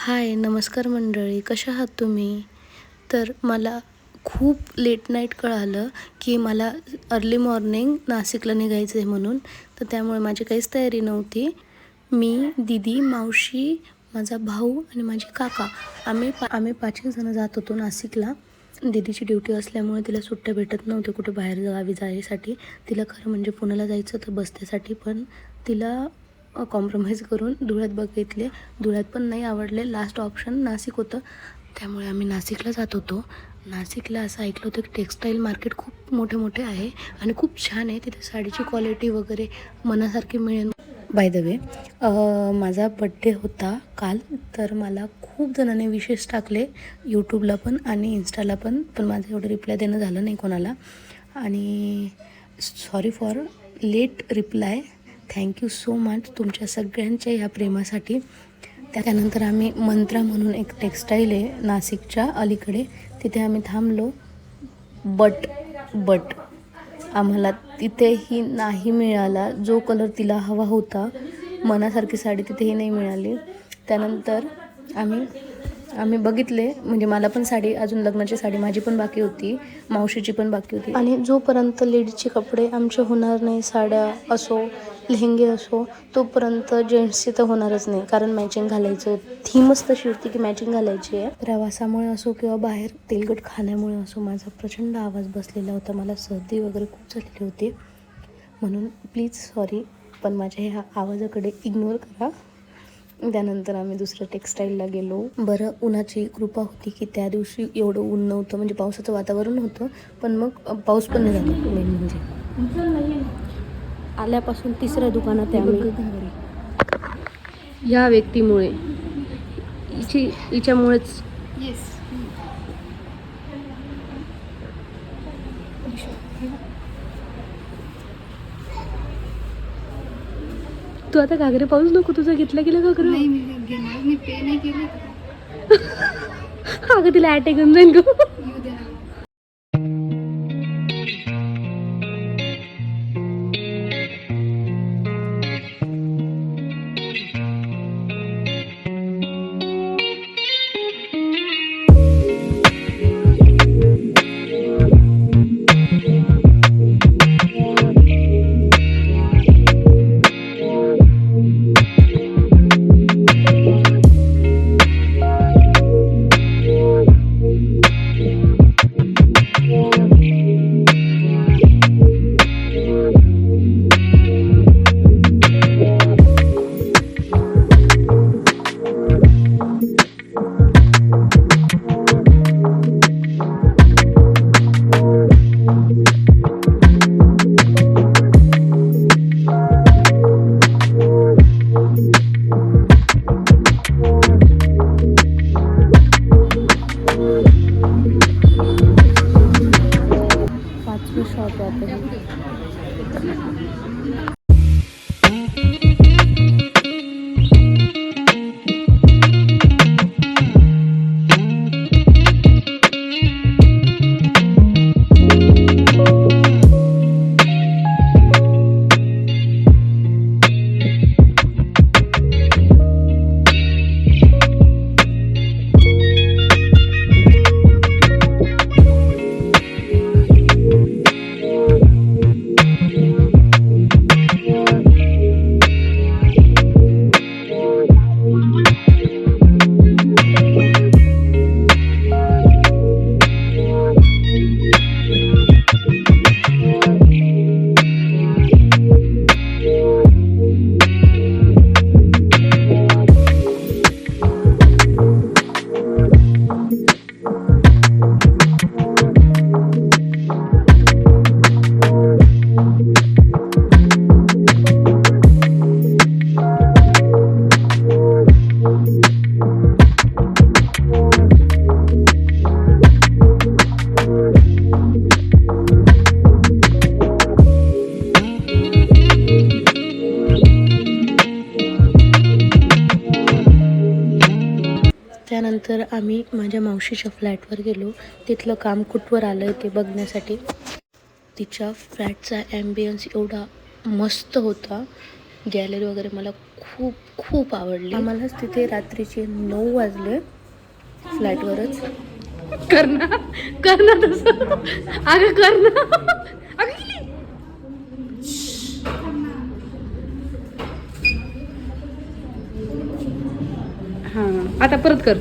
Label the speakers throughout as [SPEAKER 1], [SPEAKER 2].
[SPEAKER 1] हाय, नमस्कार मंडळी. कशा आहात तुम्ही? तर मला खूप लेट नाईट कळालं की मला अर्ली मॉर्निंग नाशिकला निघायचं आहे म्हणून. तर त्यामुळे माझी काहीच तयारी नव्हती. मी, दीदी, मावशी, माझा भाऊ आणि माझे काका आम्ही 5 जण जात होतो नाशिकला. दीदीची ड्युटी असल्यामुळे तिला सुट्ट्या भेटत नव्हत्या कुठे बाहेर गावी जायसाठी. तिला खरं म्हणजे पुण्याला जायचं होतं बसण्यासाठी, पण तिला कॉम्प्रोमाइज करून धुळ्यात बघितले. धुळ्यात पण नाही आवडले. लास्ट ऑप्शन नाशिक होतं. त्यामुळे आम्ही नाशिकला जात होतो. नाशिकला असं ऐकलं होतं की टेक्स्टाईल मार्केट खूप मोठे आहे आणि खूप छान आहे. तिथे साडीची क्वालिटी वगैरे मनासारखी मिळेल. बाय द वे, माझा बड्डे होता काल, तर मला खूप जणांनी विशेष टाकले यूट्यूबला पण आणि इंस्टाला पण माझं एवढं रिप्लाय देणं झालं नाही कोणाला. आणि sorry for late reply. Thank you so much तुमच्या सगळ्यांच्या ह्या प्रेमासाठी. त्यानंतर आम्ही मंत्रा म्हणून एक टेक्स्टाईल आहे नाशिकच्या अलीकडे, तिथे आम्ही थांबलो. बट आम्हाला तिथेही नाही मिळाला जो कलर तिला हवा होता. मनासारखी साडी तिथेही नाही मिळाली. त्यानंतर आम्ही बघितले, म्हणजे मला पण साडी, अजून लग्नाची साडी माझी पण बाकी होती, मावशीची पण बाकी होती. आणि जोपर्यंत लेडीजचे कपडे आमचे होणार नाही, साड्या असो लेहंगे असो, तोपर्यंत जेंट्सची तर होणारच नाही. कारण मॅचिंग घालायचं, थीमच तशी होती की मॅचिंग घालायची आहे. प्रवासामुळे असो किंवा बाहेर तेलकट खाण्यामुळे असो माझा प्रचंड आवाज बसलेला होता. मला सर्दी वगैरे खूप झालेली होती, म्हणून प्लीज सॉरी, पण माझ्या ह्या आवाजाकडे इग्नोर करा. त्यानंतर आम्ही दुसऱ्या टेक्स्टाईलला गेलो. बरं, उन्हाची कृपा होती की त्या दिवशी एवढं ऊन नव्हतं, म्हणजे पावसाचं वातावरण होतं, पण मग पाऊस पण नाही झाला. मेन म्हणजे आल्यापासून तिसऱ्या दुकानात आहे आम्ही. ह्या व्यक्तीमुळे, हिच्यामुळेच. तू आता घागरे पाऊस नको, तुझं घेतला गेला घागरे?
[SPEAKER 2] नाही, मी पे नाही केली.
[SPEAKER 1] अगं तिला अटॅक येऊन जाईल ग.
[SPEAKER 2] येऊ दे ना.
[SPEAKER 1] त्यानंतर आम्ही माझ्या मावशीच्या फ्लॅटवर गेलो. तिथलं काम कुठवर आलं आहे ते बघण्यासाठी. तिच्या फ्लॅटचा ॲम्बियन्स एवढा मस्त होता गॅलरी वगैरे मला खूप खूप आवडली. आम्हालाच तिथे रात्रीचे 9 वाजले फ्लॅटवरच. कर ना तसं. अगं कर ना. अगं गेली. हां आता परत कर.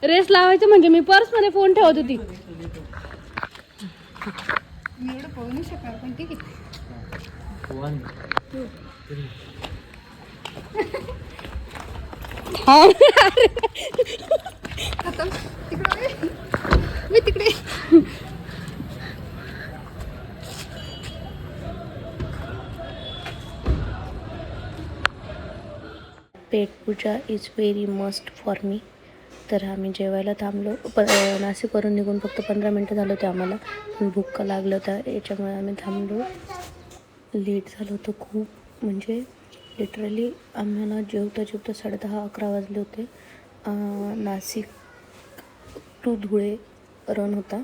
[SPEAKER 1] रेस लावायचं म्हणजे मी पर्समध्ये फोन ठेवत होती.
[SPEAKER 2] मी एवढं पळू नाही शकणार पण ठीक आहे. आता तिकडे मी तिकडे.
[SPEAKER 1] पेट पूजा is very must for me. तर आम्ही जेवायला थांबलो. नाशिकवरून निघून फक्त 15 मिनटं झालं होते आम्हाला. पण भूक लागलं तर याच्यामुळे आम्ही थांबलो. लेट झालं होतं खूप, म्हणजे लिटरली आम्हाला जेवता 10:30-11 वाजले होते. नाशिक टू धुळे रन होता.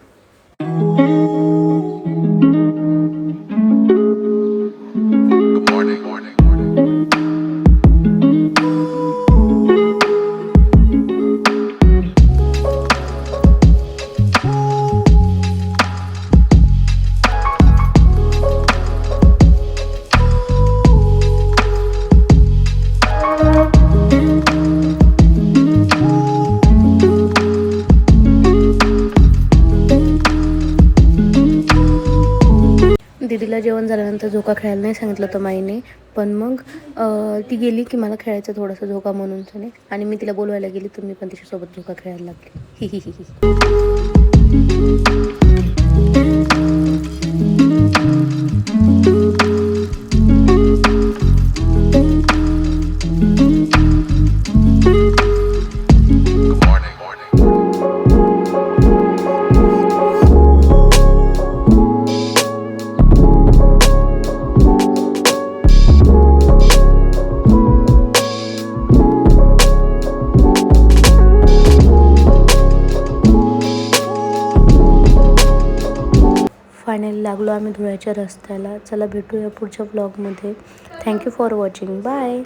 [SPEAKER 1] दीदीला जेवण झाल्यानंतर झोका खेळायला नाही सांगितलं होतं माईने, पण मग ती गेली की मला खेळायचं थोडंसं झोका म्हणून सने, आणि मी तिला बोलवायला गेली तर मी पण तिच्यासोबत झोका खेळायला लागली. ही ही ही. फायनली लागलो आम्ही धुळ्याच्या रस्त्याला. चला भेटूया पुढच्या ब्लॉगमध्ये. Thank you for watching. बाय.